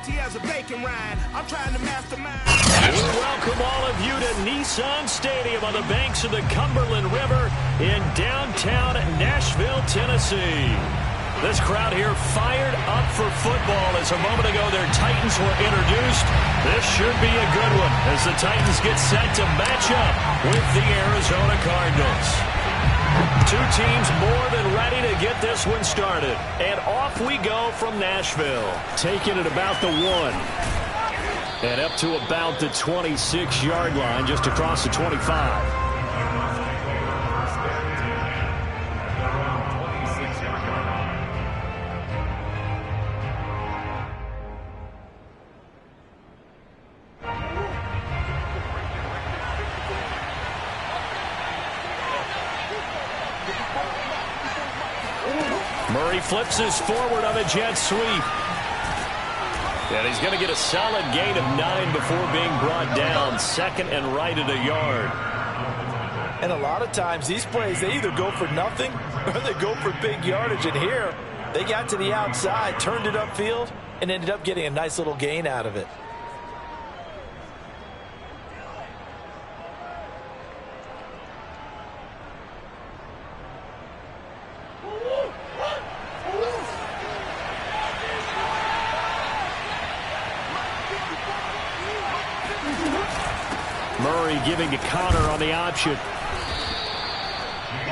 salty as a bacon rind. I'm trying to mastermind. We welcome all of you to Nissan Stadium on the banks of the Cumberland River in downtown Nashville, Tennessee. This crowd here fired up for football as a moment ago their Titans were introduced. This should be a good one as the Titans get set to match up with the Arizona Cardinals. Two teams more than ready to get this one started. And off we go from Nashville. Taking it about the 1. And up to about the 26-yard line, just across the 25. Murray flips us forward on a jet sweep. And he's going to get a solid gain of 9 before being brought down. Second and right at a yard. And a lot of times these plays, they either go for nothing or they go for big yardage. And here, they got to the outside, turned it upfield, and ended up getting a nice little gain out of it. Murray giving to Connor on the option.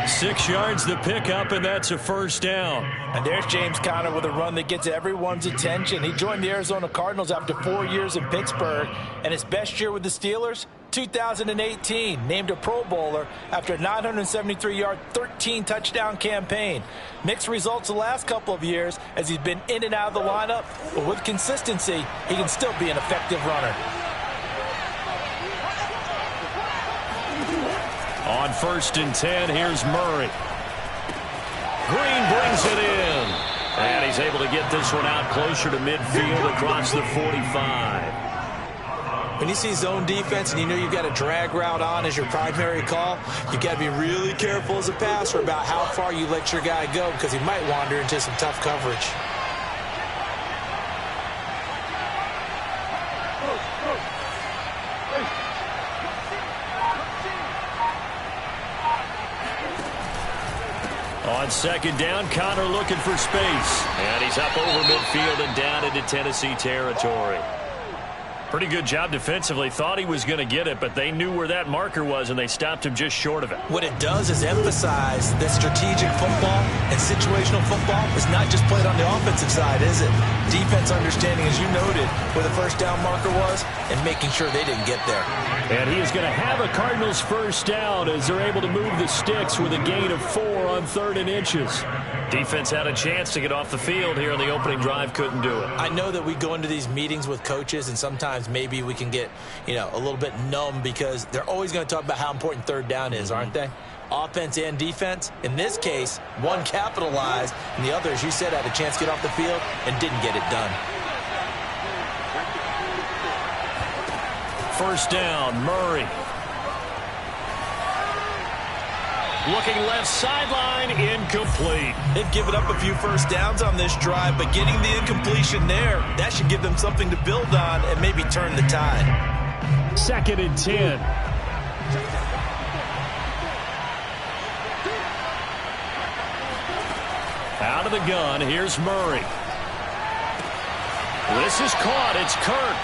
6 yards the pickup, and that's a first down. And there's James Conner with a run that gets everyone's attention. He joined the Arizona Cardinals after 4 years in Pittsburgh, and his best year with the Steelers, 2018, named a Pro Bowler after a 973-yard, 13-touchdown campaign. Mixed results the last couple of years as he's been in and out of the lineup, but with consistency, he can still be an effective runner. On 1st and 10, here's Murray. Green brings it in. And he's able to get this one out closer to midfield across the 45. When you see zone defense and you know you've got a drag route on as your primary call, you've got to be really careful as a passer about how far you let your guy go because he might wander into some tough coverage. On 2nd down, Connor looking for space. And he's up over midfield and down into Tennessee territory. Pretty good job defensively. Thought he was going to get it, but they knew where that marker was, and they stopped him just short of it. What it does is emphasize that strategic football and situational football is not just played on the offensive side, is it? Defense understanding, as you noted, where the first down marker was and making sure they didn't get there. And he is going to have a Cardinals first down as they're able to move the sticks with a gain of 4 on 3rd and inches. Defense had a chance to get off the field here on the opening drive, couldn't do it. I know that we go into these meetings with coaches and sometimes maybe we can get, a little bit numb because they're always going to talk about how important 3rd down is, aren't they? Offense and defense. In this case, one capitalized and the other, as you said, had a chance to get off the field and didn't get it done. First down, Murray. Looking left sideline, incomplete. They've given up a few first downs on this drive, but getting the incompletion there, that should give them something to build on and maybe turn the tide. 2nd and 10. Out of the gun, here's Murray. This is caught, it's Kirk.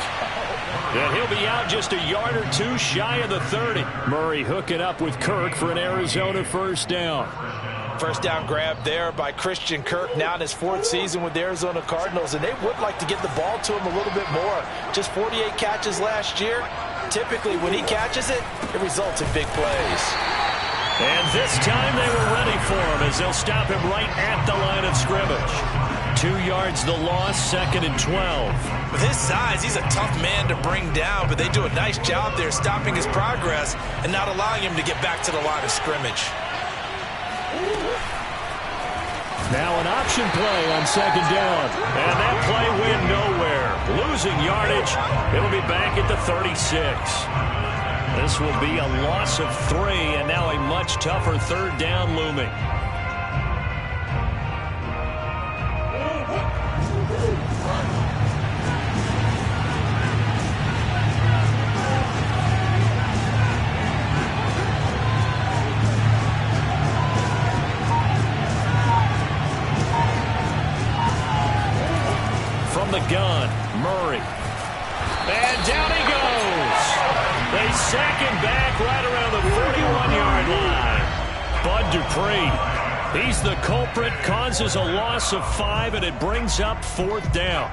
And he'll be out just a yard or 2 shy of the 30. Murray hooking up with Kirk for an Arizona first down. First down grab there by Christian Kirk, now in his 4th season with the Arizona Cardinals, and they would like to get the ball to him a little bit more. Just 48 catches last year. Typically, when he catches it, it results in big plays. And this time they were ready for him as they'll stop him right at the line of scrimmage. 2 yards the loss, 2nd and 12. With his size, he's a tough man to bring down, but they do a nice job there stopping his progress and not allowing him to get back to the line of scrimmage. Now an option play on 2nd down. And that play went nowhere. Losing yardage. It'll be back at the 36. This will be a loss of 3, and now a much tougher 3rd down looming. run. Murray. And down he goes. They sack him back right around the 41-yard line. Bud Dupree, he's the culprit, causes a loss of 5, and it brings up 4th down.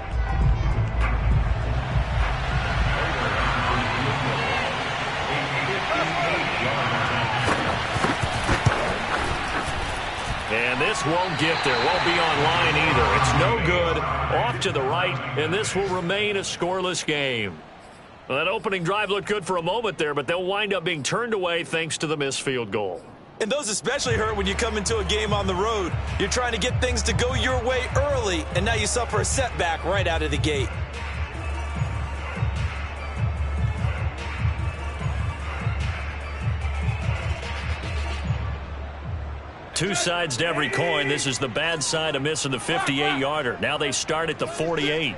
And this won't get there. Won't be online either. It's no good. Off to the right, and this will remain a scoreless game. Well, that opening drive looked good for a moment there, but they'll wind up being turned away thanks to the missed field goal. And those especially hurt when you come into a game on the road. You're trying to get things to go your way early, and now you suffer a setback right out of the gate. Two sides to every coin. This is the bad side of missing the 58-yarder. Now they start at the 48.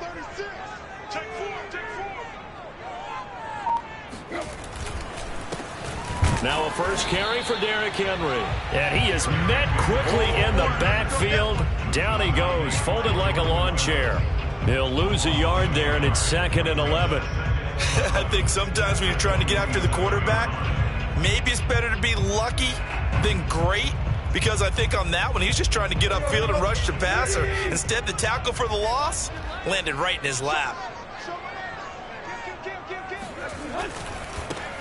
Now a first carry for Derrick Henry. And he is met quickly in the backfield. Down he goes, folded like a lawn chair. He'll lose a yard there, and it's 2nd and 11. I think sometimes when you're trying to get after the quarterback, maybe it's better to be lucky than great. Because I think on that one, he's just trying to get upfield and rush the passer. Instead, the tackle for the loss landed right in his lap.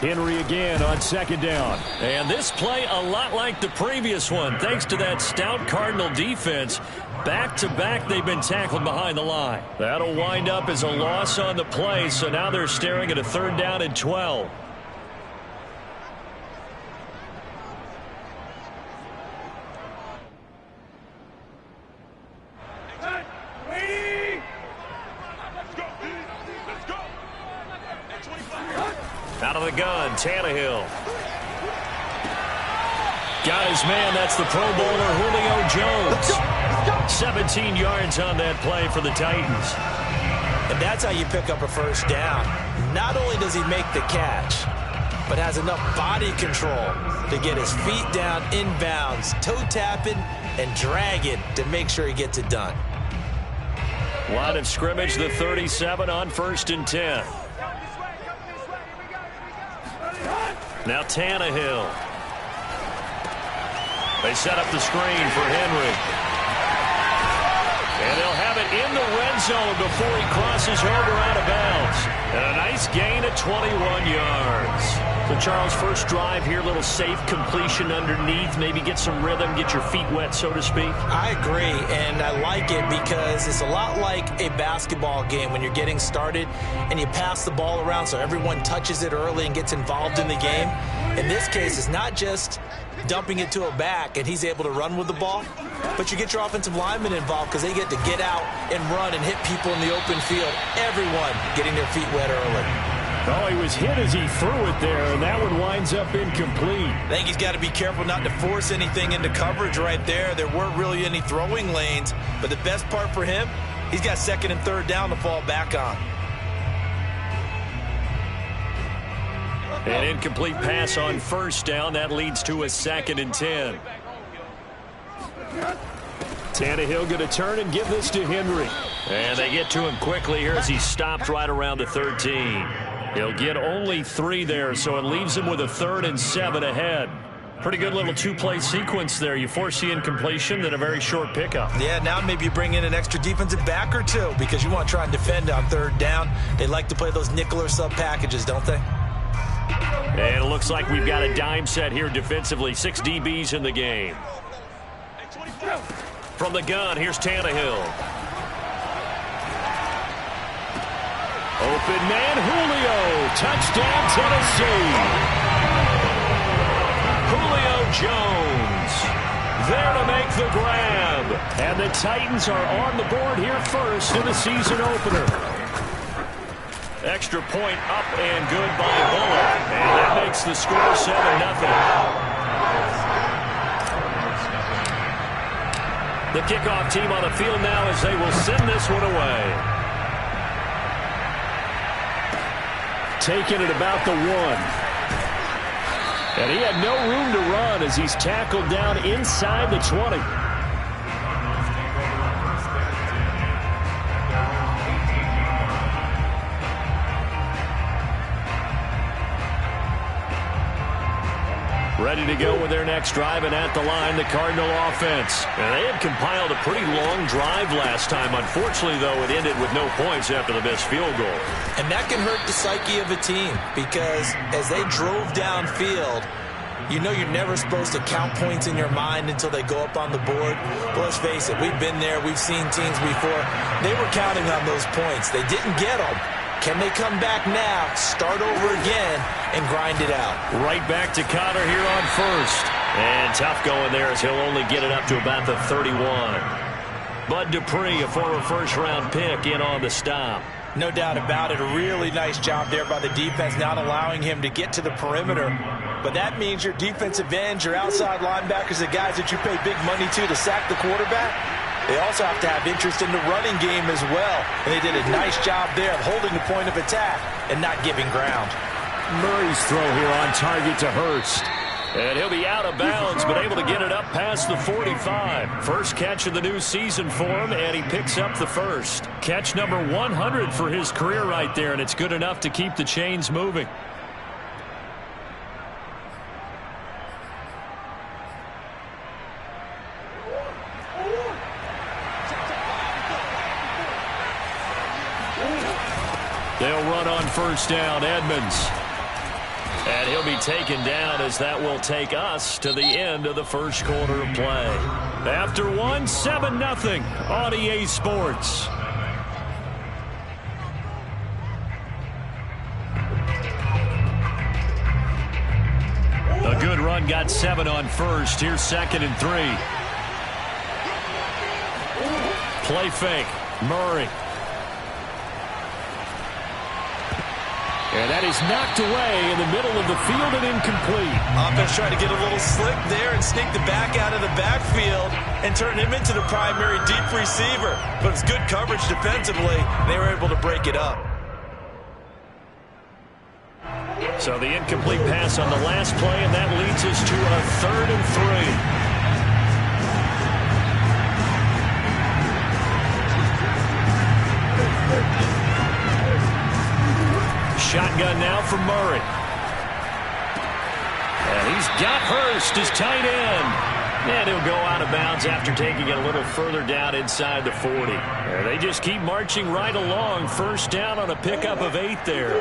Henry again on 2nd down. And this play a lot like the previous one. Thanks to that stout Cardinal defense, back-to-back they've been tackled behind the line. That'll wind up as a loss on the play, so now they're staring at a 3rd down and 12. Out of the gun, Tannehill. Got his man, that's the Pro Bowler Julio Jones. 17 yards on that play for the Titans. And that's how you pick up a first down. Not only does he make the catch, but has enough body control to get his feet down inbounds, toe tapping and dragging to make sure he gets it done. Line of scrimmage, the 37 on 1st and 10. Now Tannehill. They set up the screen for Henry. And they'll have it in the red zone before he crosses over out of bounds. And a nice gain of 21 yards. So, Charles, first drive here, little safe completion underneath. Maybe get some rhythm, get your feet wet, so to speak. I agree, and I like it because it's a lot like a basketball game when you're getting started and you pass the ball around so everyone touches it early and gets involved in the game. In this case, it's not just dumping it to a back and he's able to run with the ball, but you get your offensive linemen involved because they get to get out and run and hit people in the open field. Everyone getting their feet wet early. Oh, he was hit as he threw it there, and that one winds up incomplete. I think he's got to be careful not to force anything into coverage right there. There weren't really any throwing lanes, but the best part for him, he's got 2nd and 3rd down to fall back on. An incomplete pass on 1st down. That leads to a 2nd and 10. Tannehill going to turn and give this to Henry. And they get to him quickly here as he stopped right around the 13. He'll get only 3 there, so it leaves him with a 3rd and 7 ahead. Pretty good little two-play sequence there. You force the incompletion, then a very short pickup. Yeah, now maybe you bring in an extra defensive back or two because you want to try and defend on 3rd down. They like to play those nickel or sub packages, don't they? And it looks like we've got a dime set here defensively. 6 DBs in the game. From the gun, here's Tannehill. Open man, Julio. Touchdown, Tennessee. Julio Jones there to make the grab. And the Titans are on the board here first in the season opener. Extra point up and good by Bullock. And that makes the score 7-0. The kickoff team on the field now as they will send this one away. Taken at about the 1. And he had no room to run as he's tackled down inside the 20. Ready to go with their next drive, and at the line, the Cardinal offense. And they had compiled a pretty long drive last time. Unfortunately, though, it ended with no points after the missed field goal. And that can hurt the psyche of a team because as they drove downfield, you know you're never supposed to count points in your mind until they go up on the board. But let's face it, we've been there. We've seen teams before. They were counting on those points. They didn't get them. Can they come back now, start over again, and grind it out? Right back to Connor here on first. And tough going there as he'll only get it up to about the 31. Bud Dupree, a former first-round pick, in on the stop. No doubt about it. A really nice job there by the defense, not allowing him to get to the perimeter. But that means your defensive ends, your outside linebackers, the guys that you pay big money to sack the quarterback, they also have to have interest in the running game as well. And they did a nice job there of holding the point of attack and not giving ground. Murray's throw here on target to Hurst. And he'll be out of bounds, but able to get it up past the 45. First catch of the new season for him, and he picks up the first. Catch number 100 for his career right there, and it's good enough to keep the chains moving. They'll run on first down, Edmonds. And he'll be taken down as that will take us to the end of the first quarter of play. After one, 7-0 on EA Sports. A good run, got 7 on first. Here's 2nd and 3. Play fake, Murray. And that is knocked away in the middle of the field and incomplete. Offense trying to get a little slick there and sneak the back out of the backfield and turn him into the primary deep receiver. But it's good coverage defensively. They were able to break it up. So the incomplete pass on the last play, and that leads us to a 3rd and 3. Shotgun now for Murray. And he's got Hurst as tight end. And he'll go out of bounds after taking it a little further down inside the 40. And they just keep marching right along. First down on a pickup of 8 there.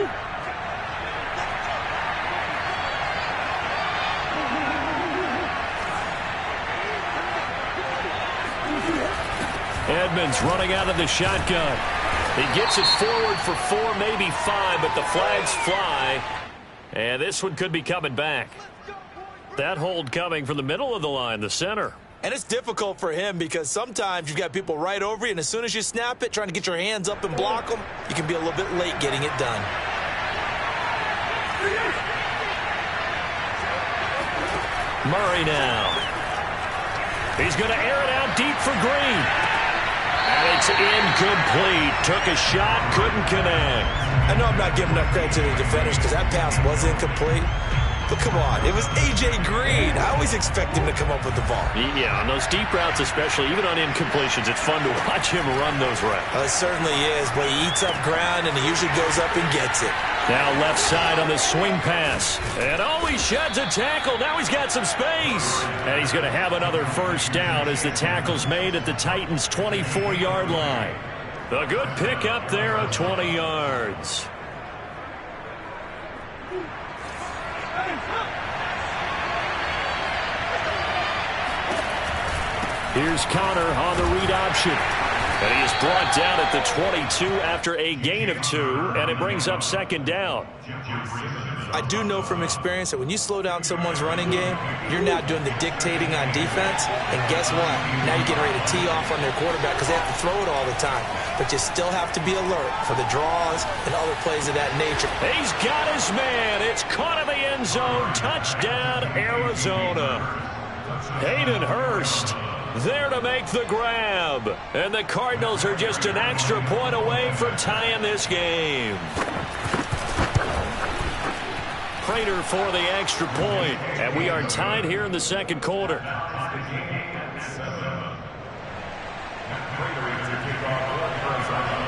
Edmonds running out of the shotgun. He gets it forward for 4, maybe 5, but the flags fly. And this one could be coming back. That hold coming from the middle of the line, the center. And it's difficult for him because sometimes you've got people right over you, and as soon as you snap it, trying to get your hands up and block them, you can be a little bit late getting it done. Murray now. He's going to air it out deep for Green. And it's incomplete. Took a shot, couldn't connect. I know I'm not giving enough credit to the defenders because that pass was incomplete. But come on, it was A.J. Green. I always expect him to come up with the ball. Yeah, on those deep routes especially, even on incompletions, it's fun to watch him run those routes. It certainly is, but he eats up ground and he usually goes up and gets it. Now left side on the swing pass. And he sheds a tackle. Now he's got some space. And he's going to have another first down as the tackle's made at the Titans' 24-yard line. A good pickup there of 20 yards. Here's Connor on the read option. And he is brought down at the 22 after a gain of 2, and it brings up 2nd down. I do know from experience that when you slow down someone's running game, you're now doing the dictating on defense. And guess what? Now you're getting ready to tee off on their quarterback because they have to throw it all the time. But you still have to be alert for the draws and other plays of that nature. He's got his man. It's caught in the end zone. Touchdown, Arizona. Hayden Hurst there to make the grab. And the Cardinals are just an extra point away from tying this game. Prater for the extra point. And we are tied here in the 2nd quarter.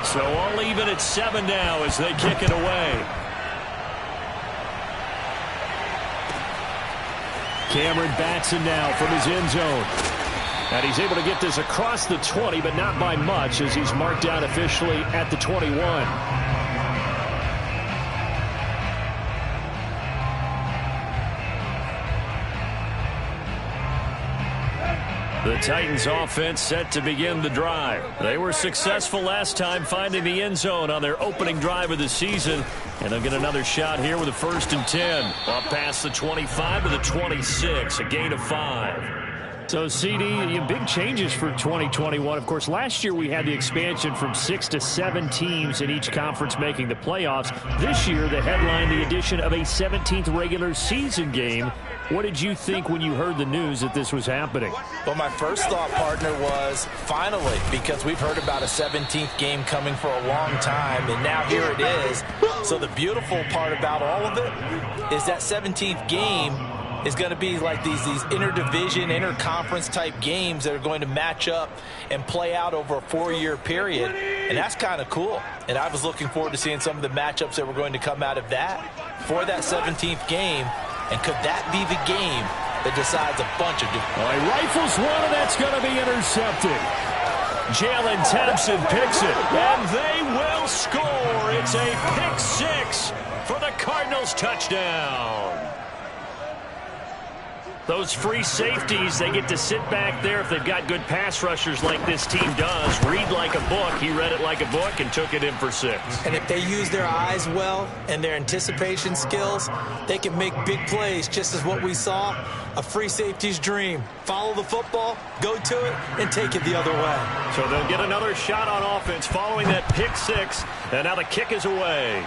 So all even at 7 now as they kick it away. Cameron Batson now from his end zone. And he's able to get this across the 20, but not by much, as he's marked down officially at the 21. The Titans offense set to begin the drive. They were successful last time finding the end zone on their opening drive of the season. And they'll get another shot here with a 1st and 10. Up past the 25 to the 26, a gain of 5. So, CD, big changes for 2021. Of course, last year we had the expansion from 6 to 7 teams in each conference making the playoffs. This year, the headline, the addition of a 17th regular season game. What did you think when you heard the news that this was happening? Well, my first thought, partner, was finally, because we've heard about a 17th game coming for a long time, and now here it is. So the beautiful part about all of it is that 17th game is going to be like these interdivision, interconference type games that are going to match up and play out over a 4-year period. And that's kind of cool. And I was looking forward to seeing some of the matchups that were going to come out of that for that 17th game. And could that be the game that decides a bunch of different... He rifles one, and that's going to be intercepted. Jalen Thompson picks it, and they will score. It's a pick 6 for the Cardinals touchdown. Those free safeties, they get to sit back there if they've got good pass rushers like this team does. Read like a book. He read it like a book and took it in for 6. And if they use their eyes well and their anticipation skills, they can make big plays, just as what we saw, a free safety's dream. Follow the football, go to it, and take it the other way. So they'll get another shot on offense following that pick 6, and now the kick is away.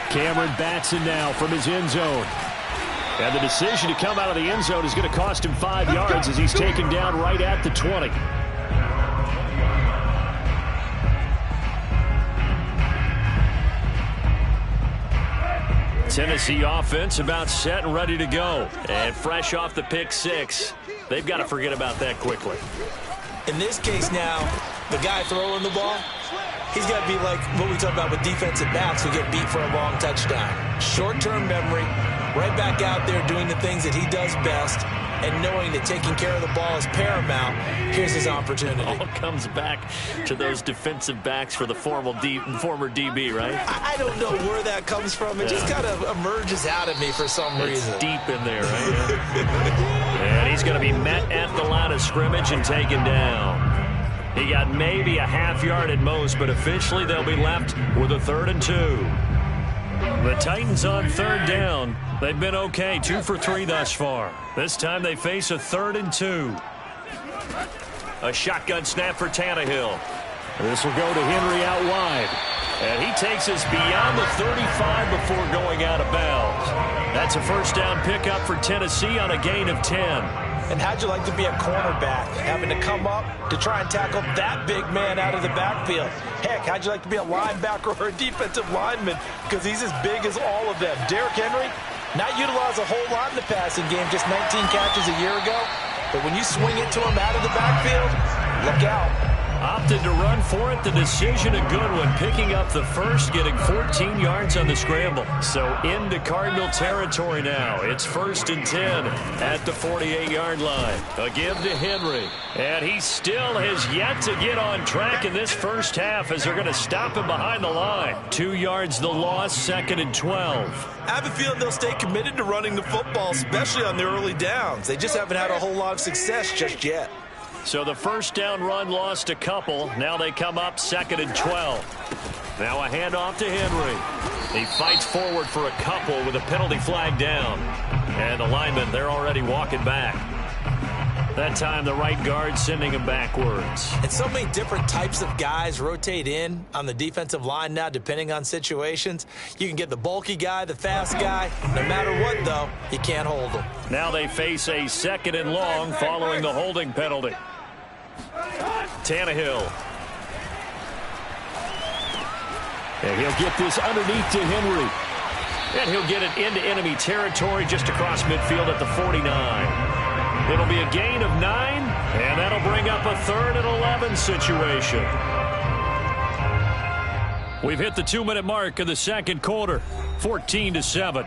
Cameron Batson now from his end zone. And the decision to come out of the end zone is going to cost him 5 yards as he's taken down right at the 20. Tennessee offense about set and ready to go. And fresh off the pick 6. They've got to forget about that quickly. In this case now, the guy throwing the ball, he's got to be like what we talk about with defensive backs who get beat for a long touchdown. Short-term memory. Right back out there doing the things that he does best and knowing that taking care of the ball is paramount. Here's his opportunity. All comes back to those defensive backs for the former DB, right? I don't know where that comes from. It just kind of emerges out of me for some reason. It's deep in there, right? And he's going to be met at the line of scrimmage and taken down. He got maybe a half yard at most, but officially they'll be left with a 3rd and 2. The Titans on 3rd down. They've been okay, 2 for 3 thus far. This time they face a 3rd and 2. A shotgun snap for Tannehill. This will go to Henry out wide. And he takes us beyond the 35 before going out of bounds. That's a 1st down pickup for Tennessee on a gain of 10. And how'd you like to be a cornerback, having to come up to try and tackle that big man out of the backfield? Heck, how'd you like to be a linebacker or a defensive lineman? Because he's as big as all of them. Derrick Henry, not utilized a whole lot in the passing game, just 19 catches a year ago. But when you swing it to him out of the backfield, look out. Opted to run for it. The decision a good one. Picking up the 1st, getting 14 yards on the scramble. So into Cardinal territory now. It's 1st and 10 at the 48-yard line. A give to Henry. And he still has yet to get on track in this first half as they're going to stop him behind the line. 2 yards the loss, 2nd and 12. I have a feeling they'll stay committed to running the football, especially on their early downs. They just haven't had a whole lot of success just yet. So the 1st down run lost a couple. Now they come up 2nd and 12. Now a handoff to Henry. He fights forward for a couple with a penalty flag down. And the linemen, they're already walking back. That time the right guard sending him backwards. And so many different types of guys rotate in on the defensive line now depending on situations. You can get the bulky guy, the fast guy. No matter what, though, you can't hold them. Now they face a 2nd and long following the holding penalty. Tannehill. And he'll get this underneath to Henry. And he'll get it into enemy territory just across midfield at the 49. It'll be a gain of 9, and that'll bring up a 3rd and 11 situation. We've hit the 2-minute mark of the 2nd quarter, 14-7.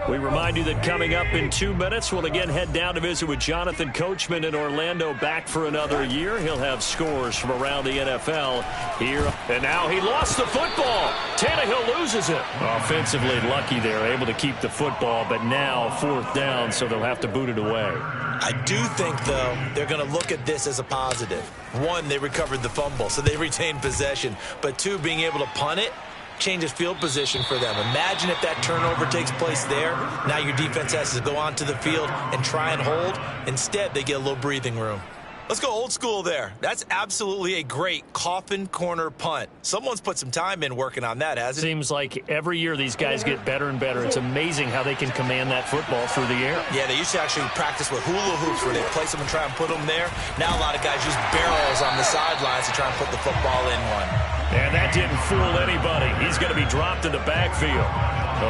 We remind you that coming up in 2 minutes, we'll again head down to visit with Jonathan Coachman in Orlando, back for another year. He'll have scores from around the NFL here. And now he lost the football. Tannehill loses it. Offensively lucky there, able to keep the football, but now 4th down, so they'll have to boot it away. I do think, though, they're going to look at this as a positive. 1, they recovered the fumble, so they retained possession. But 2, being able to punt it changes field position for them. Imagine if that turnover takes place there. Now your defense has to go onto the field and try and hold. Instead, they get a little breathing room. Let's go old school there. That's absolutely a great coffin corner punt. Someone's put some time in working on that, hasn't it? Seems like every year these guys get better and better. It's amazing how they can command that football through the air. Yeah, they used to actually practice with hula hoops where they place them and try and put them there. Now a lot of guys use barrels on the sidelines to try and put the football in one. And that didn't fool anybody. He's going to be dropped in the backfield.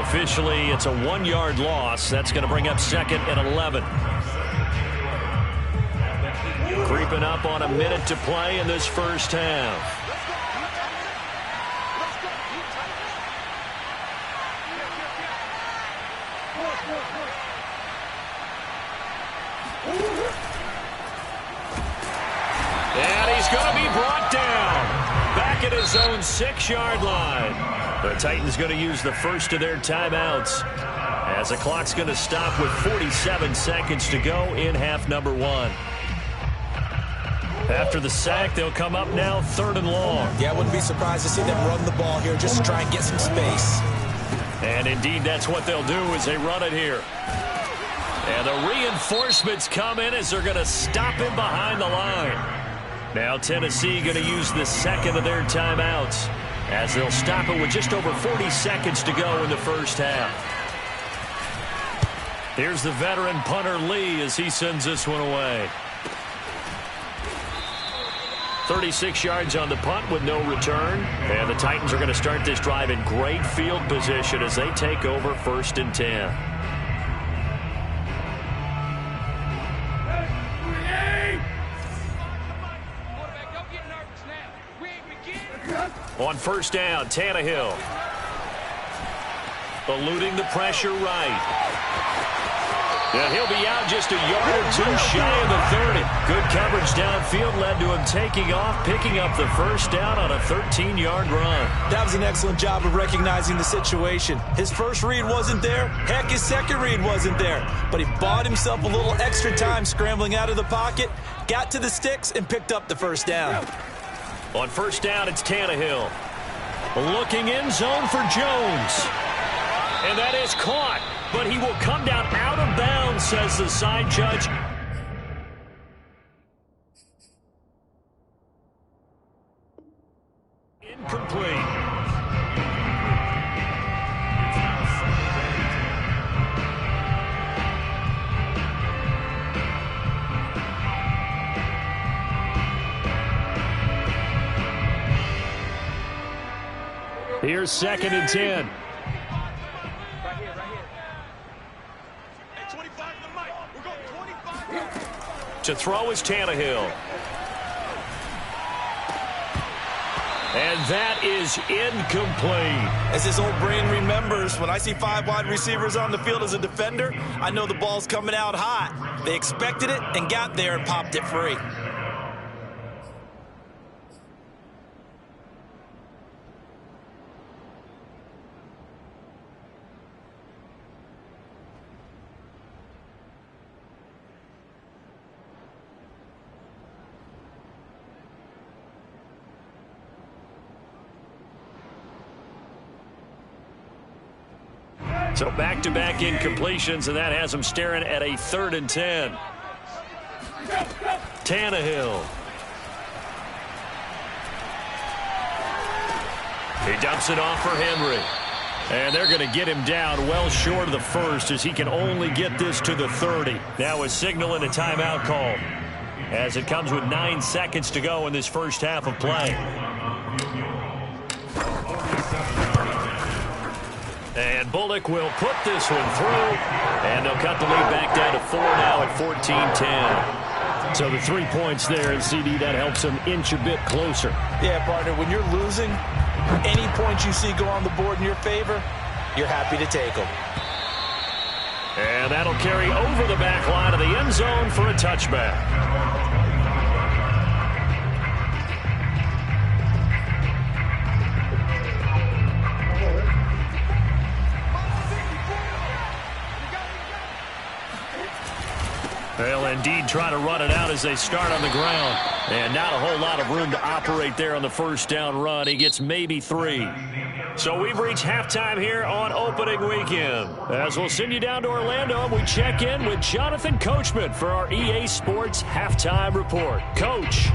Officially, it's a 1-yard loss. That's going to bring up 2nd and 11. Creeping up on a minute to play in this first half. And he's going to be brought down. Back at his own 6-yard line. The Titans going to use the first of their timeouts, as the clock's going to stop with 47 seconds to go in half number 1. After the sack, they'll come up now 3rd and long. Yeah, I wouldn't be surprised to see them run the ball here just to try and get some space. And indeed, that's what they'll do as they run it here. And the reinforcements come in as they're going to stop him behind the line. Now Tennessee going to use the 2nd of their timeouts, as they'll stop it with just over 40 seconds to go in the first half. Here's the veteran punter Lee as he sends this one away. 36 yards on the punt with no return. And the Titans are going to start this drive in great field position as they take over 1st and 10. On 1st down, Tannehill. Eluding the pressure right. And he'll be out just a yard or 2 shy of the 30. Good coverage downfield led to him taking off, picking up the 1st down on a 13-yard run. That was an excellent job of recognizing the situation. His first read wasn't there. Heck, his second read wasn't there. But he bought himself a little extra time scrambling out of the pocket, got to the sticks, and picked up the 1st down. On 1st down, it's Tannehill. Looking in zone for Jones. And that is caught. But he will come down out of bounds, says the side judge. Incomplete. Here's 2nd and 10. To throw is Tannehill. And that is incomplete. As his old brain remembers, when I see 5 wide receivers on the field as a defender, I know the ball's coming out hot. They expected it and got there and popped it free. So back-to-back incompletions, and that has him staring at a 3rd and 10. Tannehill. He dumps it off for Henry. And they're going to get him down well short of the 1st, as he can only get this to the 30. Now a signal and a timeout call, as it comes with 9 seconds to go in this first half of play. And Bullock will put this one through, and they'll cut the lead back down to 4 now at 14-10. So the 3 points there, and CD, that helps them inch a bit closer. Yeah, partner, when you're losing, any points you see go on the board in your favor, you're happy to take them. And that'll carry over the back line of the end zone for a touchback. They'll indeed try to run it out as they start on the ground. And not a whole lot of room to operate there on the first down run. He gets maybe 3. So we've reached halftime here on opening weekend. As we'll send you down to Orlando, we check in with Jonathan Coachman for our EA Sports Halftime Report. Coach.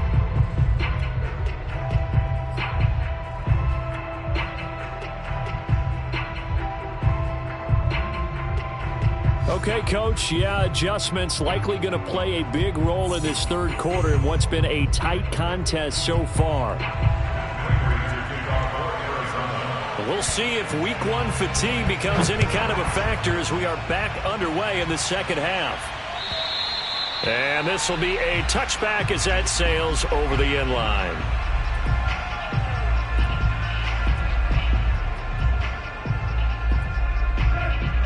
Okay, Coach, adjustments likely going to play a big role in this third quarter in what's been a tight contest so far. But we'll see if week 1 fatigue becomes any kind of a factor as we are back underway in the second half. And this will be a touchback as that sails over the end line.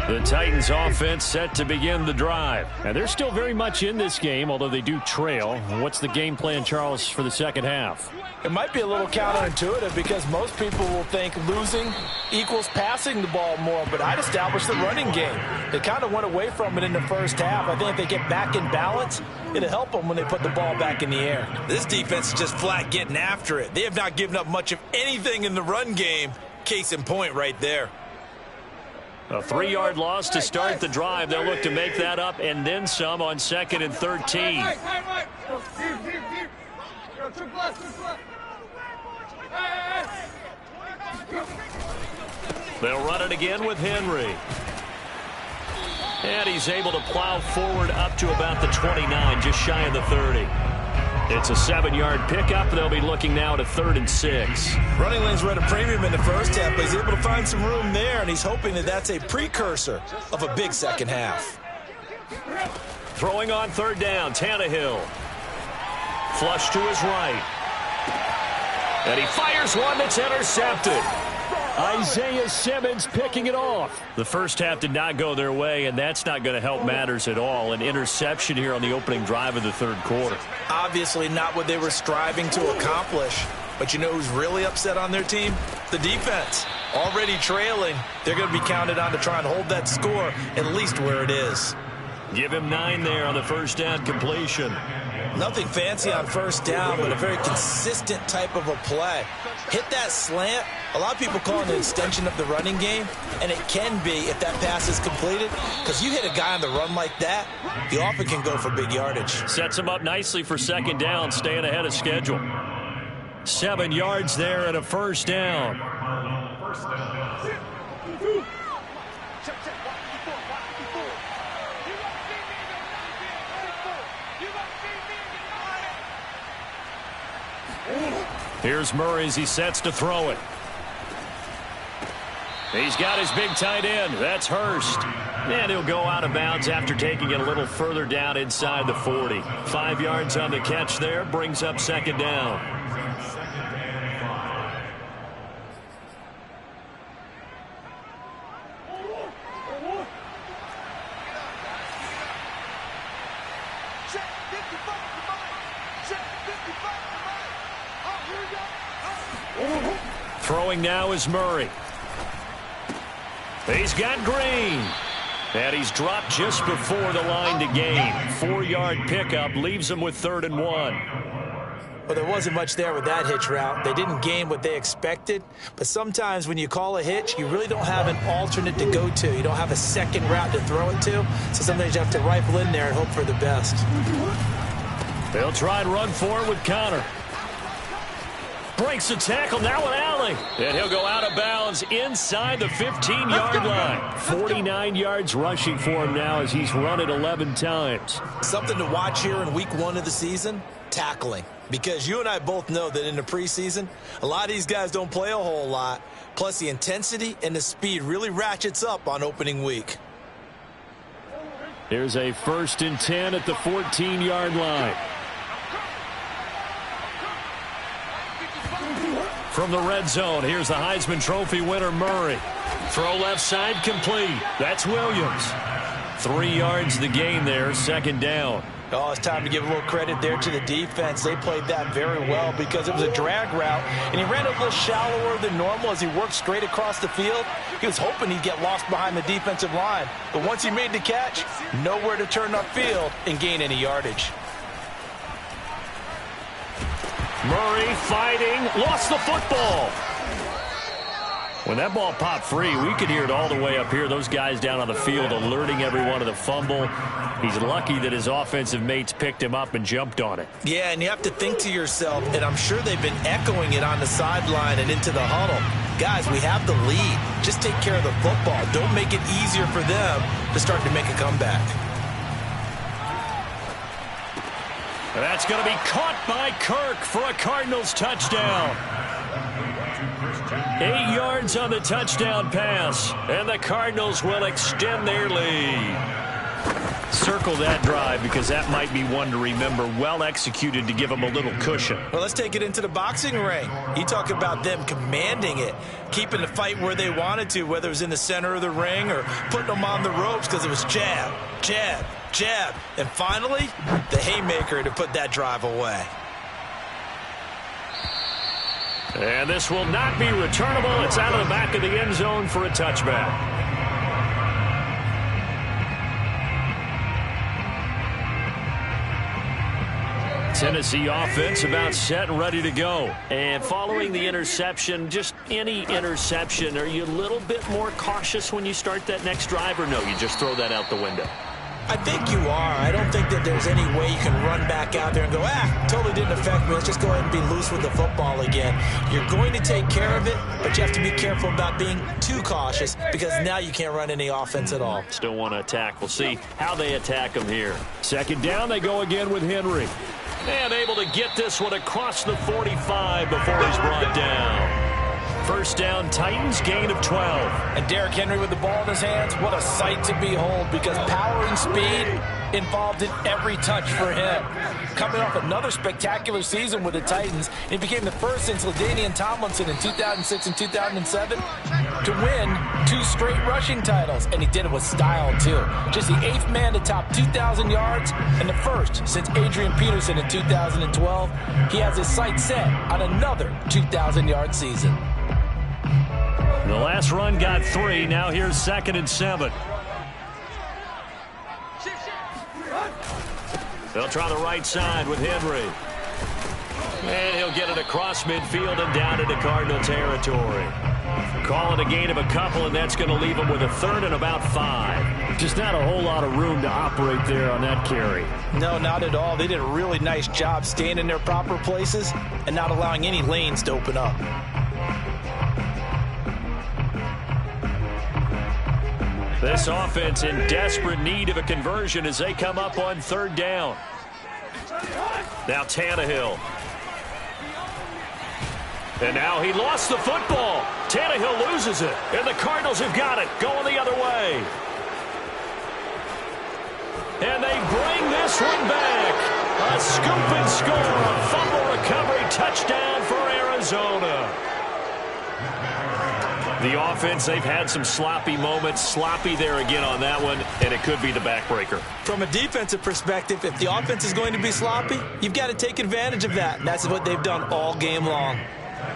The Titans offense set to begin the drive. And they're still very much in this game, although they do trail. What's the game plan, Charles, for the second half? It might be a little counterintuitive because most people will think losing equals passing the ball more, but I'd establish the running game. They kind of went away from it in the first half. I think if they get back in balance, it'll help them when they put the ball back in the air. This defense is just flat getting after it. They have not given up much of anything in the run game. Case in point right there. A 3-yard loss to start the drive. They'll look to make that up and then some on 2nd and 13. They'll run it again with Henry. And he's able to plow forward up to about the 29, just shy of the 30. It's a 7-yard pickup. They'll be looking now at a 3rd and 6. Running lanes were at a premium in the first half, but he's able to find some room there, and he's hoping that that's a precursor of a big second half. Throwing on 3rd down, Tannehill. Flush to his right. And he fires one that's intercepted. Isaiah Simmons picking it off. The first half did not go their way, and that's not going to help matters at all. An interception here on the opening drive of the third quarter. Obviously not what they were striving to accomplish. But you know who's really upset on their team? The defense. Already trailing. They're going to be counted on to try and hold that score at least where it is. Give him 9 there on the first down completion. Nothing fancy on first down, but a very consistent type of a play. Hit that slant. A lot of people call it an extension of the running game, and it can be if that pass is completed, because you hit a guy on the run like that, you often can go for big yardage. Sets him up nicely for 2nd down, staying ahead of schedule. 7 yards there and a first down. Here's Murray as he sets to throw it. He's got his big tight end. That's Hurst. And he'll go out of bounds after taking it a little further down inside the 40. 5 yards on the catch there. Brings up 2nd down. Throwing now is Murray. He's got Green. And he's dropped just before the line to gain. 4-yard pickup leaves him with 3rd and 1. Well, there wasn't much there with that hitch route. They didn't gain what they expected. But sometimes when you call a hitch, you really don't have an alternate to go to. You don't have a second route to throw it to. So sometimes you have to rifle in there and hope for the best. They'll try and run for it with Connor. Breaks the tackle, now an alley. And he'll go out of bounds inside the 15-yard line. 49 yards rushing for him now as he's run it 11 times. Something to watch here in week 1 of the season, tackling. Because you and I both know that in the preseason, a lot of these guys don't play a whole lot. Plus the intensity and the speed really ratchets up on opening week. Here's a 1st and 10 at the 14-yard line. From the red zone, here's the Heisman Trophy winner, Murray. Throw left side complete. That's Williams. 3 yards the gain there, second down. Oh, it's time to give a little credit there to the defense. They played that very well because it was a drag route, and he ran a little shallower than normal as he worked straight across the field. He was hoping he'd get lost behind the defensive line, but once he made the catch, nowhere to turn upfield and gain any yardage. Murray fighting, lost the football. When that ball popped free, we could hear it all the way up here. Those guys down on the field alerting everyone of the fumble. He's lucky that his offensive mates picked him up and jumped on it. Yeah, and you have to think to yourself, and I'm sure they've been echoing it on the sideline and into the huddle. Guys, we have the lead. Just take care of the football. Don't make it easier for them to start to make a comeback. And that's going to be caught by Kirk for a Cardinals touchdown. 8 yards on the touchdown pass, and the Cardinals will extend their lead. Circle that drive because that might be one to remember. Well executed to give them a little cushion. Well, let's take it into the boxing ring. You talk about them commanding it, keeping the fight where they wanted to, whether it was in the center of the ring or putting them on the ropes because it was jab, jab, jab. And finally, the haymaker to put that drive away. And this will not be returnable. It's out of the back of the end zone for a touchback. Tennessee offense about set and ready to go. And following the interception, just any interception, are you a little bit more cautious when you start that next drive, or no, you just throw that out the window? I think you are. I don't think that there's any way you can run back out there and go, totally didn't affect me. Let's just go ahead and be loose with the football again. You're going to take care of it, but you have to be careful about being too cautious because now you can't run any offense at all. Still want to attack. We'll see how they attack them here. Second down, they go again with Henry. And able to get this one across the 45 before he's brought down. First down, Titans, gain of 12. And Derrick Henry with the ball in his hands, what a sight to behold because power and speed involved in every touch for him. Coming off another spectacular season with the Titans, he became the first since LaDainian Tomlinson in 2006 and 2007 to win 2 straight rushing titles, and he did it with style too. Just the 8th man to top 2,000 yards and the first since Adrian Peterson in 2012. He has his sights set on another 2,000-yard season. The last run got 3. Now here's 2nd and 7. They'll try the right side with Henry. And he'll get it across midfield and down into Cardinal territory. Call it a gain of a couple, and that's going to leave him with a 3rd and about 5. Just not a whole lot of room to operate there on that carry. No, not at all. They did a really nice job staying in their proper places and not allowing any lanes to open up. This offense in desperate need of a conversion as they come up on 3rd down. Now Tannehill. And now he lost the football. Tannehill loses it. And the Cardinals have got it. Going the other way. And they bring this one back. A scoop and score. A fumble recovery touchdown for Arizona. The offense, they've had some sloppy moments. Sloppy there again on that one, and it could be the backbreaker. From a defensive perspective, if the offense is going to be sloppy, you've got to take advantage of that. And that's what they've done all game long.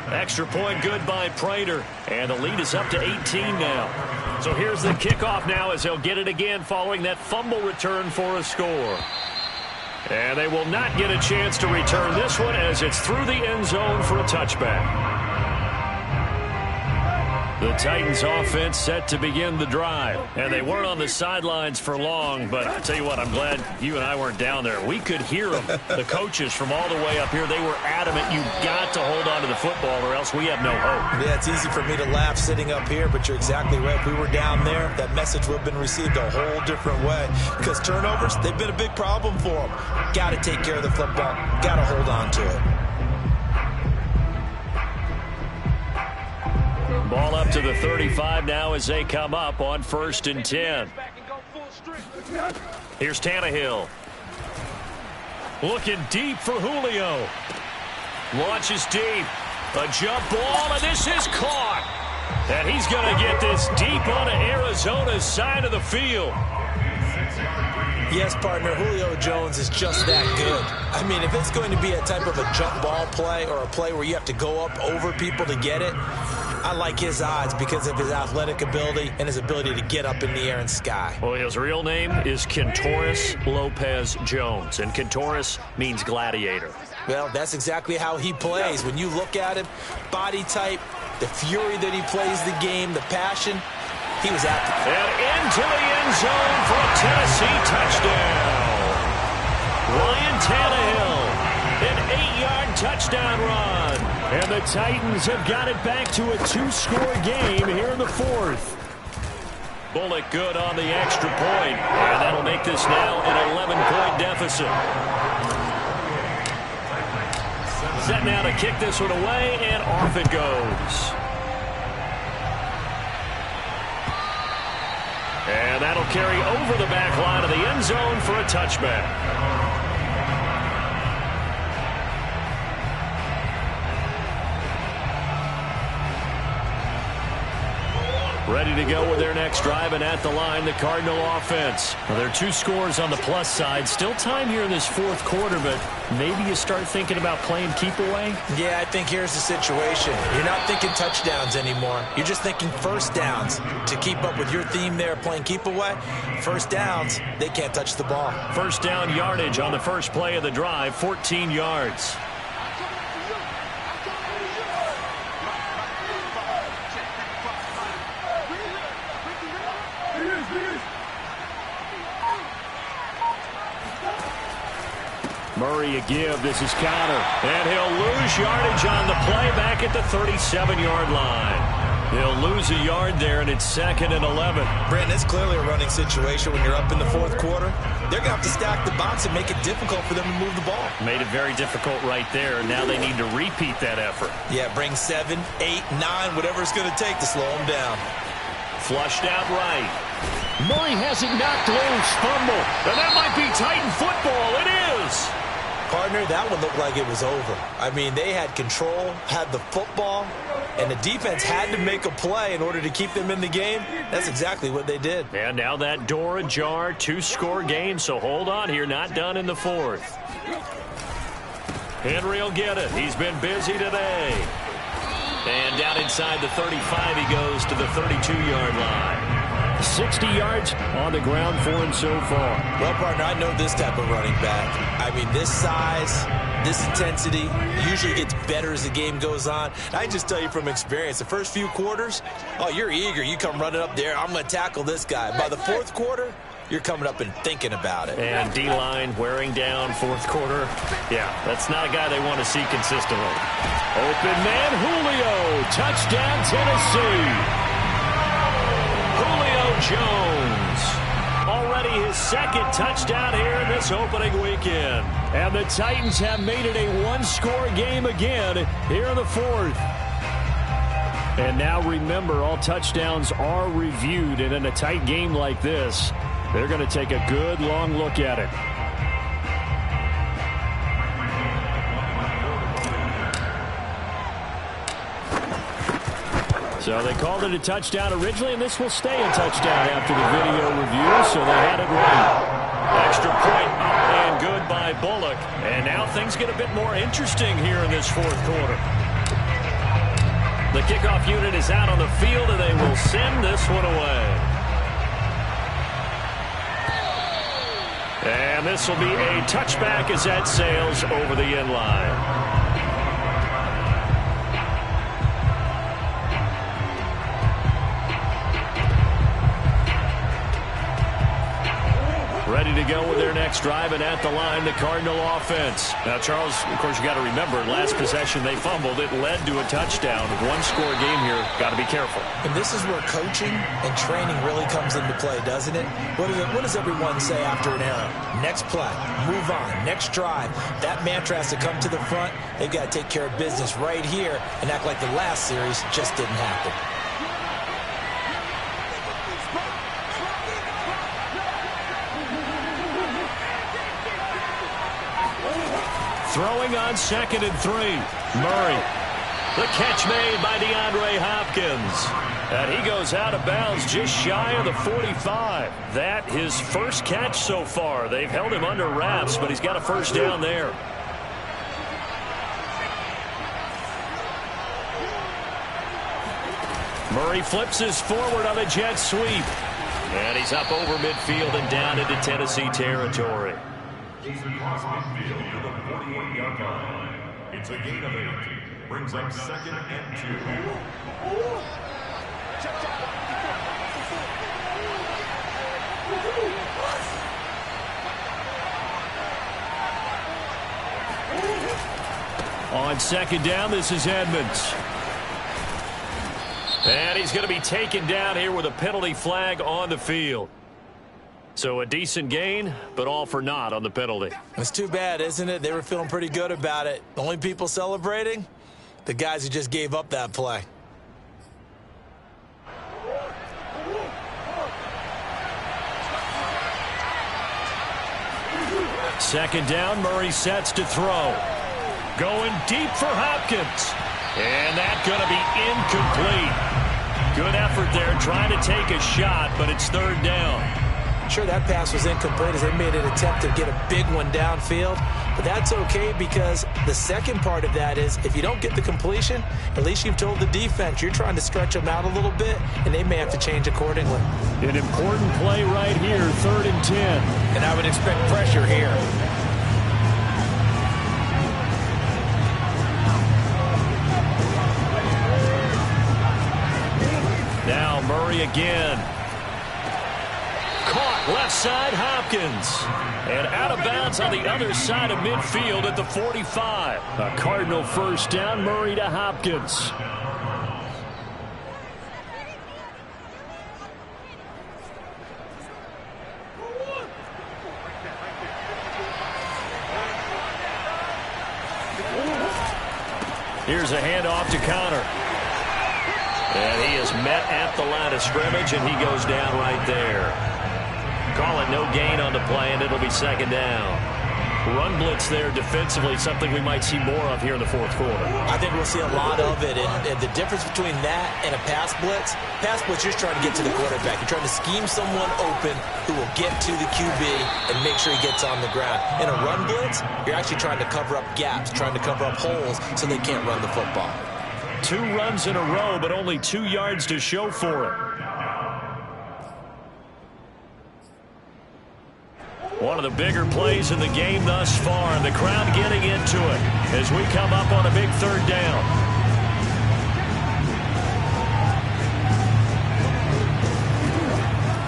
Extra point good by Prater, and the lead is up to 18 now. So here's the kickoff now as they'll get it again following that fumble return for a score. And they will not get a chance to return this one as it's through the end zone for a touchback. The Titans offense set to begin the drive. And they weren't on the sidelines for long, but I'll tell you what, I'm glad you and I weren't down there. We could hear them. The coaches from all the way up here, they were adamant. You've got to hold on to the football or else we have no hope. Yeah, it's easy for me to laugh sitting up here, but you're exactly right. If we were down there, that message would have been received a whole different way. Because turnovers, they've been a big problem for them. Got to take care of the football. Got to hold on to it. Ball up to the 35 now as they come up on 1st and 10. Here's Tannehill. Looking deep for Julio. Launches deep. A jump ball, and this is caught. And he's going to get this deep onto Arizona's side of the field. Yes, partner, Julio Jones is just that good. I mean, if it's going to be a type of a jump ball play or a play where you have to go up over people to get it, I like his odds because of his athletic ability and his ability to get up in the air and sky. Well, his real name is Kentoris Lopez Jones, and Kentoris means gladiator. Well, that's exactly how he plays. When you look at him, body type, the fury that he plays the game, the passion, he was at the... And into the end zone for a Tennessee touchdown. Ryan Tannehill, an 8-yard touchdown run. And the Titans have got it back to a 2-score game here in the fourth. Bullock good on the extra point. And that'll make this now an 11-point deficit. Set now to kick this one away, and off it goes. And that'll carry over the back line of the end zone for a touchback. Ready to go with their next drive, and at the line, the Cardinal offense. Well, there are 2 scores on the plus side. Still time here in this fourth quarter, but maybe you start thinking about playing keep away? Yeah, I think here's the situation. You're not thinking touchdowns anymore. You're just thinking first downs. To keep up with your theme there, playing keep away, first downs, they can't touch the ball. First down yardage on the first play of the drive, 14 yards. Murray a give. This is Connor. And he'll lose yardage on the play back at the 37-yard line. He'll lose a yard there, and it's 2nd and 11. Brandon, it's clearly a running situation when you're up in the fourth quarter. They're going to have to stack the box and make it difficult for them to move the ball. Made it very difficult right there. Now they need to repeat that effort. Yeah, bring 7, 8, 9, whatever it's going to take to slow them down. Flushed out right. Murray has it knocked loose. Fumble. And that might be Titan football. It is. Partner, that one looked like it was over. I mean, they had control, had the football, and the defense had to make a play in order to keep them in the game. That's exactly what they did. And now that door ajar, 2-score game, so hold on here, not done in the fourth. Henry will get it. He's been busy today. And down inside the 35, he goes to the 32-yard line. 60 yards on the ground for him so far. Well, partner, I know this type of running back. I mean, this size, this intensity usually gets better as the game goes on. I just tell you from experience, the first few quarters, oh, you're eager. You come running up there. I'm going to tackle this guy. By the fourth quarter, you're coming up and thinking about it. And D-line wearing down fourth quarter. Yeah, that's not a guy they want to see consistently. Open man, Julio. Touchdown, Tennessee. Julio Jones. Already his 2nd touchdown here in this opening weekend. And the Titans have made it a 1-score game again here in the fourth. And now remember, all touchdowns are reviewed. And in a tight game like this, they're going to take a good long look at it. So they called it a touchdown originally, and this will stay a touchdown after the video review, so they had it right. Extra point up and good by Bullock. And now things get a bit more interesting here in this fourth quarter. The kickoff unit is out on the field, and they will send this one away. And this will be a touchback as that sails over the end line. Ready to go with their next drive, and at the line, the Cardinal offense. Now, Charles, of course, you got to remember, last possession they fumbled. It led to a touchdown. 1-score game here. Got to be careful. And this is where coaching and training really comes into play, doesn't it? What does everyone say after an error? Next play, move on, next drive. That mantra has to come to the front. They've got to take care of business right here and act like the last series just didn't happen. Throwing on 2nd and 3. Murray. The catch made by DeAndre Hopkins. And he goes out of bounds just shy of the 45. That his first catch so far. They've held him under wraps, but he's got a first down there. Murray flips his forward on a jet sweep. And he's up over midfield and down into Tennessee territory. Jason cross midfield to the 48-yard line. It's a gain of 8. Brings up 2nd and 2. On 2nd down, this is Edmonds. And he's going to be taken down here with a penalty flag on the field. So a decent gain, but all for naught on the penalty. It's too bad, isn't it? They were feeling pretty good about it. The only people celebrating? The guys who just gave up that play. Second down, Murray sets to throw. Going deep for Hopkins. And that's going to be incomplete. Good effort there trying to take a shot, but it's 3rd down. Sure, that pass was incomplete as they made an attempt to get a big one downfield. But that's okay because the second part of that is if you don't get the completion, at least you've told the defense you're trying to stretch them out a little bit, and they may have to change accordingly. An important play right here, 3rd and 10. And I would expect pressure here. Now Murray again. Caught left side, Hopkins. And out of bounds on the other side of midfield at the 45. A Cardinal first down, Murray to Hopkins. Here's a handoff to Connor. And he is met at the line of scrimmage, and he goes down right there. Call it no gain on the play, and it'll be 2nd down. Run blitz there defensively, something we might see more of here in the 4th quarter. I think we'll see a lot of it, and the difference between that and a pass blitz, you're trying to get to the quarterback. You're trying to scheme someone open who will get to the QB and make sure he gets on the ground. In a run blitz, you're actually trying to cover up gaps, trying to cover up holes so they can't run the football. 2 runs in a row, but only 2 yards to show for it. One of the bigger plays in the game thus far, and the crowd getting into it as we come up on a big 3rd down.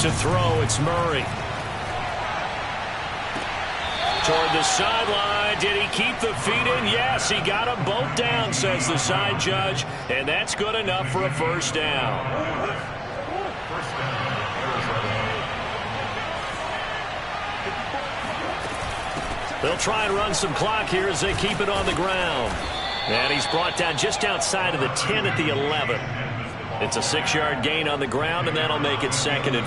To throw, it's Murray. Toward the sideline. Did he keep the feet in? Yes, he got them both down, says the side judge. And that's good enough for a first down. They'll try and run some clock here as they keep it on the ground. And he's brought down just outside of the 10 at the 11. It's a 6-yard gain on the ground, and that'll make it 2nd and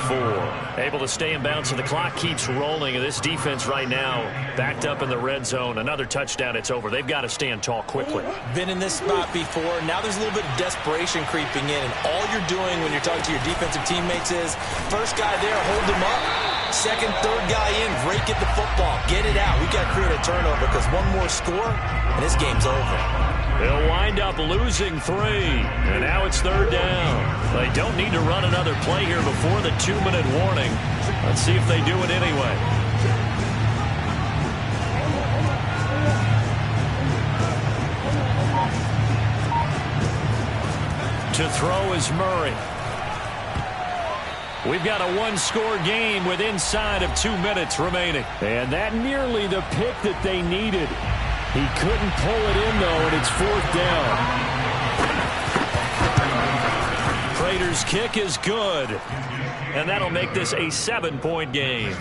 4. Able to stay in bounds, so the clock keeps rolling. And this defense right now backed up in the red zone. Another touchdown, it's over. They've got to stand tall quickly. Been in this spot before. Now there's a little bit of desperation creeping in. And all you're doing when you're talking to your defensive teammates is, first guy there, hold him up. Second, third guy in, rake at the football. Get it out. We've got to create a turnover because one more score, and this game's over. They'll wind up losing 3. And now it's 3rd down. They don't need to run another play here before the 2-minute warning. Let's see if they do it anyway. To throw is Murray. We've got a 1-score game with inside of 2 minutes remaining. And that nearly the pick that they needed. He couldn't pull it in, though, and it's 4th down. Prater's kick is good. And that'll make this a 7-point game.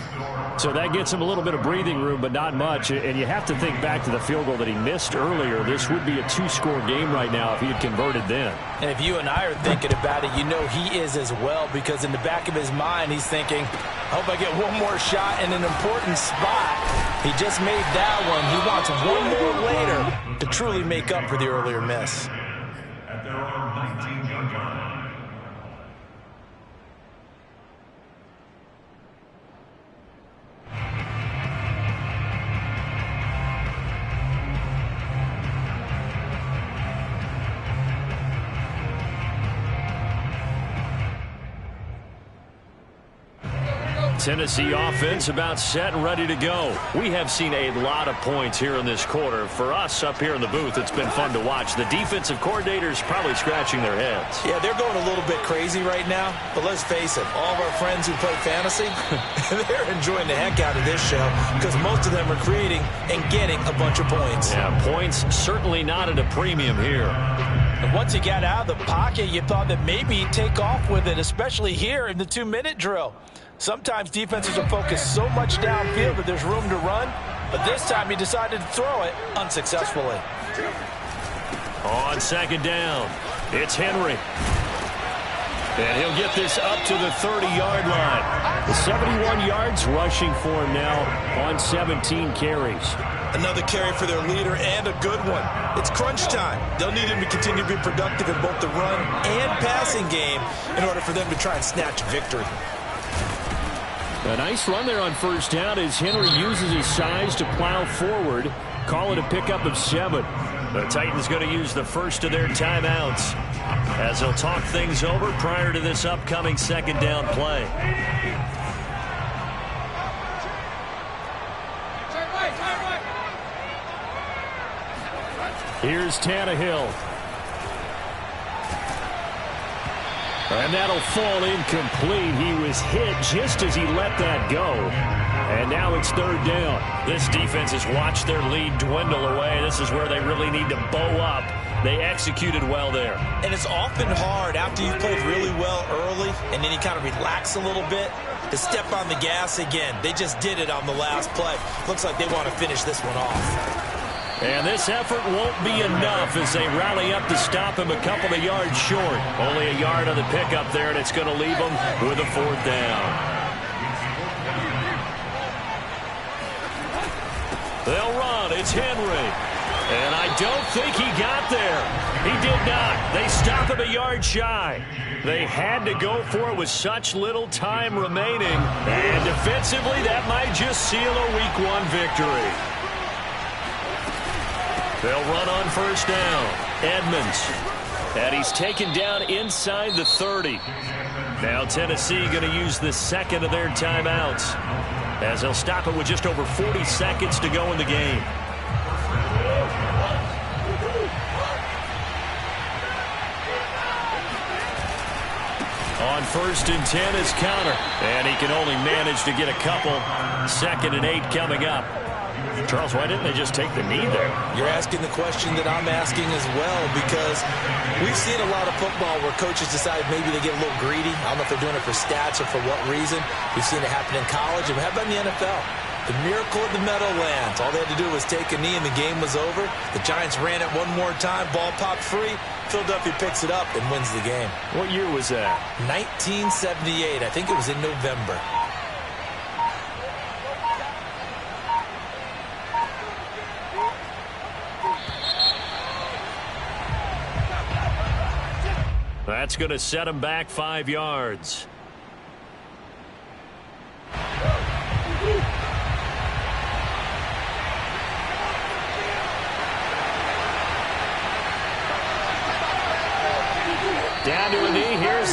So that gets him a little bit of breathing room, but not much. And you have to think back to the field goal that he missed earlier. This would be a 2-score game right now if he had converted then. And if you and I are thinking about it, you know he is as well, because in the back of his mind, he's thinking, I hope I get one more shot in an important spot. He just made that one. He wants one more later to truly make up for the earlier miss. at their own 19-yard line. Tennessee offense about set and ready to go. We have seen a lot of points here in this quarter. For us up here in the booth, it's been fun to watch. The defensive coordinators probably scratching their heads. Yeah, they're going a little bit crazy right now. But let's face it, all of our friends who play fantasy, they're enjoying the heck out of this show because most of them are creating and getting a bunch of points. Yeah, points certainly not at a premium here. And once you got out of the pocket, you thought that maybe he'd take off with it, especially here in the 2-minute drill. Sometimes defenses are focused so much downfield that there's room to run, but this time he decided to throw it unsuccessfully. On second down, it's Henry. And he'll get this up to the 30-yard line. The 71 yards rushing for him now on 17 carries. Another carry for their leader and a good one. It's crunch time. They'll need him to continue to be productive in both the run and passing game in order for them to try and snatch victory. A nice run there on first down as Henry uses his size to plow forward. Call it a pickup of 7. The Titans going to use the first of their timeouts as they'll talk things over prior to this upcoming second down play. Here's Tannehill. And that'll fall incomplete. He was hit just as he let that go. And now it's third down. This defense has watched their lead dwindle away. This is where they really need to bow up. They executed well there. And it's often hard after you've played really well early and then you kind of relax a little bit to step on the gas again. They just did it on the last play. Looks like they want to finish this one off. And this effort won't be enough as they rally up to stop him a couple of yards short. Only a yard on the pickup there, and it's going to leave them with a fourth down. They'll run. It's Henry. And I don't think he got there. He did not. They stop him a yard shy. They had to go for it with such little time remaining. And defensively, that might just seal a Week 1 victory. They'll run on first down. Edmonds. And he's taken down inside the 30. Now Tennessee going to use the second of their timeouts as they'll stop it with just over 40 seconds to go in the game. On first and 10 is Counter. And he can only manage to get a couple. 2nd and 8 coming up. Charles, why didn't they just take the knee there? You're asking the question that I'm asking as well, because we've seen a lot of football where coaches decide maybe they get a little greedy. I don't know if they're doing it for stats or for what reason. We've seen it happen in college. And how about in the NFL? The miracle of the Meadowlands. All they had to do was take a knee and the game was over. The Giants ran it one more time. Ball popped free. Philadelphia picks it up and wins the game. What year was that? 1978. I think it was in November. That's going to set him back 5 yards.